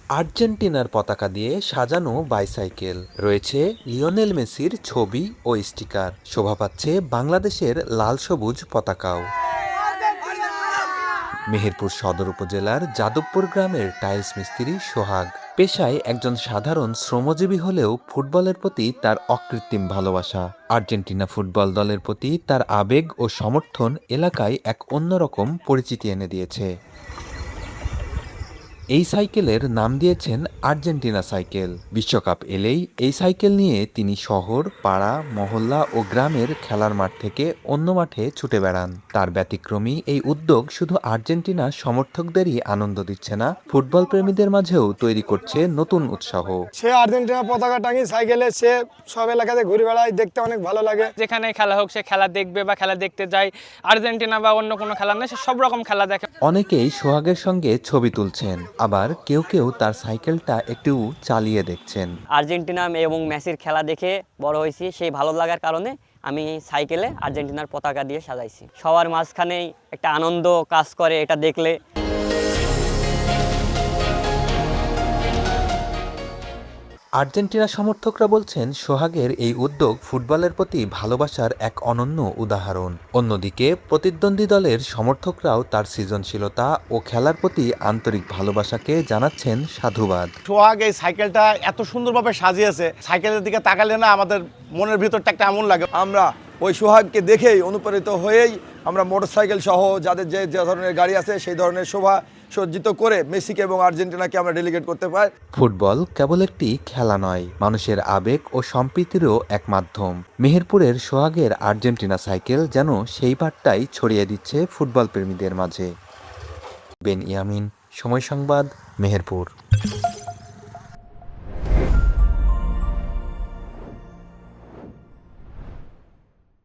আর্জেন্টিনার পতাকা দিয়ে সাজানো বাইসাইকেল, রয়েছে লিওনেল মেসির ছবি ও স্টিকার, শোভা পাচ্ছে বাংলাদেশের লাল সবুজ পতাকাও। মেহেরপুর সদর উপজেলার যাদবপুর গ্রামের টাইলস মিস্ত্রি সোহাগ পেশায় একজন সাধারণ শ্রমজীবী হলেও ফুটবলের প্রতি তার অকৃত্রিম ভালোবাসা, আর্জেন্টিনা ফুটবল দলের প্রতি তার আবেগ ও সমর্থন এলাকায় এক অন্যরকম পরিচিতি এনে দিয়েছে। এই সাইকেলের নাম দিয়েছেন আর্জেন্টিনা সাইকেল। বিশ্বকাপ এলেই এই সাইকেল নিয়ে তিনি শহর, পাড়া, মহল্লা ও গ্রামের খেলার মাঠ থেকে অন্য মাঠে ছুটে বেড়ান। তার ব্যতিক্রমী এই উদ্যোগ শুধু আর্জেন্টিনা সমর্থকদেরই আনন্দ দিচ্ছে না, ফুটবল প্রেমীদের মাঝেও তৈরি করছে নতুন উৎসাহ। সে আর্জেন্টিনা পতাকা টাঙিয়ে সাইকেলে সে সব এলাকাতে ঘুরে বেড়ায়, দেখতে অনেক ভালো লাগে। যেখানে খেলা হোক সে খেলা দেখবে বা খেলা দেখতে যায়, আর্জেন্টিনা বা অন্য কোনো খেলা নেই, সে সব রকম খেলা দেখে। অনেকেই সোহাগের সঙ্গে ছবি তুলছেন, আবার কেউ কেউ তার সাইকেলটা একটু চালিয়ে দেখছেন। আর্জেন্টিনা এবং মেসির খেলা দেখে বড় হয়েছি, সেই ভালো লাগার কারণে আমি সাইকেলে আর্জেন্টিনার পতাকা দিয়ে সাজাইছি। সবার মাঝখানেই একটা আনন্দ কাজ করে এটা দেখলে। আর্জেন্টিনা সমর্থকরা বলছেন সোহাগের এই উদ্যোগ ফুটবলের প্রতি ভালোবাসার এক অনন্য উদাহরণ। অন্যদিকে প্রতিদ্বন্দ্বী দলের সমর্থকরাও তার সৃজনশীলতা ও খেলার প্রতি আন্তরিক ভালোবাসাকে জানাচ্ছেন সাধুবাদ। সোহাগ এই সাইকেলটা এত সুন্দরভাবে সাজিয়েছে, সাইকেলের দিকে তাকালে না আমাদের মনের ভিতরটা একটা এমন লাগে। আমরা ওই সোহাগকে দেখেই অনুপ্রাণিত হয়েই আমরা মোটরসাইকেল সহ যাদের যে ধরনের গাড়ি আছে সেই ধরনের শোভা সজ্জিত করে মেসিকে এবং আর্জেন্টিনাকে আমরা ডেলিগেট করতে পারি। ফুটবল কেবল একটি খেলা নয়, মানুষের আবেগ ও সম্প্রীতিরও এক মাধ্যম। মেহেরপুরের সোহাগের আর্জেন্টিনা সাইকেল যেন সেই বার্তাই ছড়িয়ে দিচ্ছে ফুটবল প্রেমীদের মাঝে। বেন ইয়ামিন, সময় সংবাদ, মেহেরপুর।